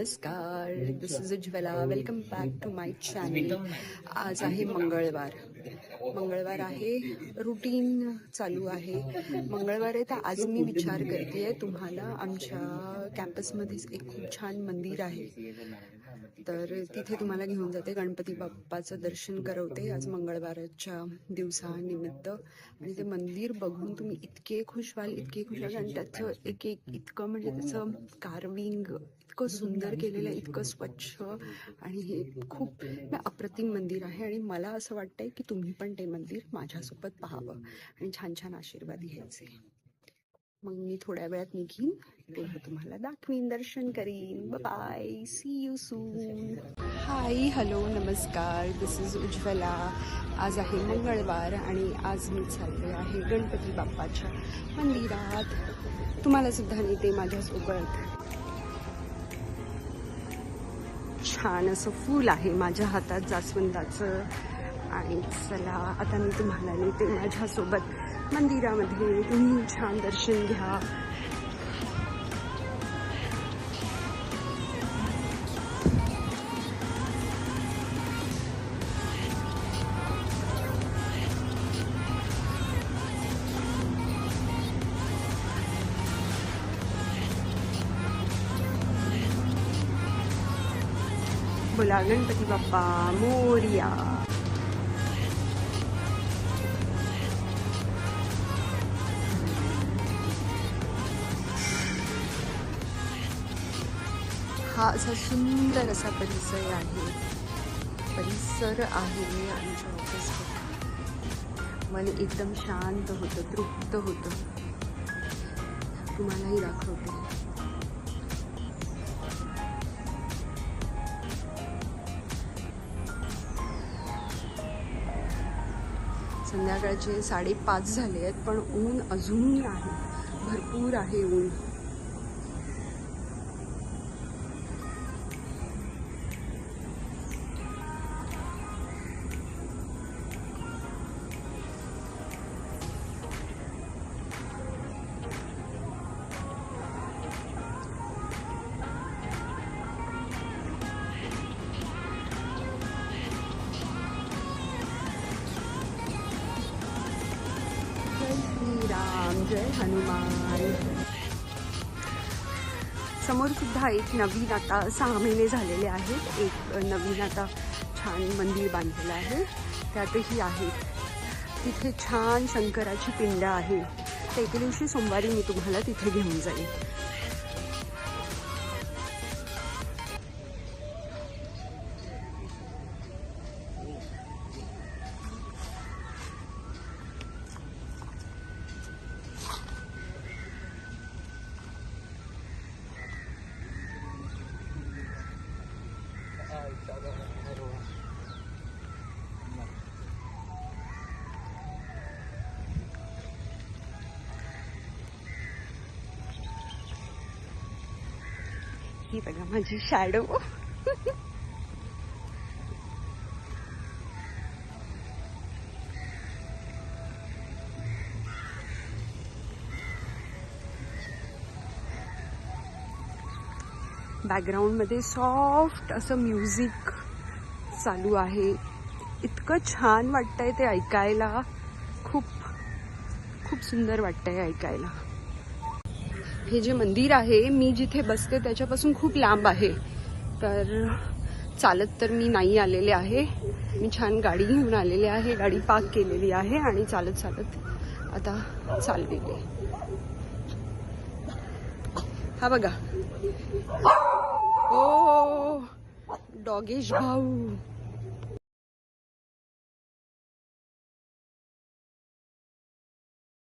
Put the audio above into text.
नमस्कार, this is Ujjwala. Welcome back to my channel. आज आहे मंगळवार आहे. रुटीन चालू आहे. मंगळवार आहे तर आज मी विचार करते तुम्हाला आमच्या कॅम्पसमध्येच एक खूप छान मंदिर आहे, तर तिथे तुम्हाला घेऊन जाते. गणपती बाप्पाचं दर्शन करवते आज मंगळवारच्या दिवसानिमित्त. आणि ते मंदिर बघून तुम्ही इतके खुश व्हाल, आणि त्याचं एक इतकं म्हणजे त्याचं कार्विंग इतकं सुंदर केलेलं आहे, इतकं स्वच्छ, आणि हे खूप अप्रतिम मंदिर आहे. आणि मला असं वाटतंय की तुम्ही पण ते मंदिर माझ्यासोबत पाहावं आणि छान छान आशीर्वाद घ्यायचे. मग मी थोड्या वेळात निघीन, तेव्हा तुम्हाला दाखवीन, दर्शन करीन. Bye, see you soon. Hi, hello, नमस्कार, दिस इज उज्ज्वला. आज आहे मंगळवार आणि आज मी चालले आहे गणपती बाप्पाच्या मंदिरात. तुम्हाला सुद्धा नेते माझ्यासोबत. छान असं फूल आहे माझ्या हातात, जास्वंदाचं. आणि चला आता मी तुम्हाला नेते माझ्यासोबत मंदिरामध्ये. तुम्ही छान दर्शन घ्या. बोला गणपती बाप्पा मोरया. हा असा सुंदर असा परिसर आहे आमच्या ऑफिसमध्ये. मन एकदम शांत होतं, तृप्त होतं. तुम्हालाही दाखवते. संध्याकाळचे 5:30 झाले आहेत, पण ऊन अजूनही आहे, भरपूर आहे ऊन. राम, जय हनुमान. समोर सुद्धा एक नवीन, आता 6 महिने झालेले आहेत, एक नवीन आता छान मंदिर बांधलेलं आहे. त्यातही आहे तिथे छान शंकराची पिंड आहे. तर एके दिवशी सोमवारी मी तुम्हाला तिथे घेऊन जाईल. ही बघा माझी शॅडो. बॅकग्राऊंडमध्ये सॉफ्ट असं म्युझिक चालू आहे. इतकं छान वाटतंय ते ऐकायला. खूप खूप सुंदर वाटतंय ऐकायला. हे जे मंदिर आहे, मी जिथे बसते त्याच्यापासून खूप लांब आहे, तर चालत तर मी नाही आलेले आहे. मी छान गाडी घेऊन आलेले आहे, गाडी पार्क केलेली आहे आणि चालत आता चाललेले. हा बघा, ओ डॉगेश भाऊ.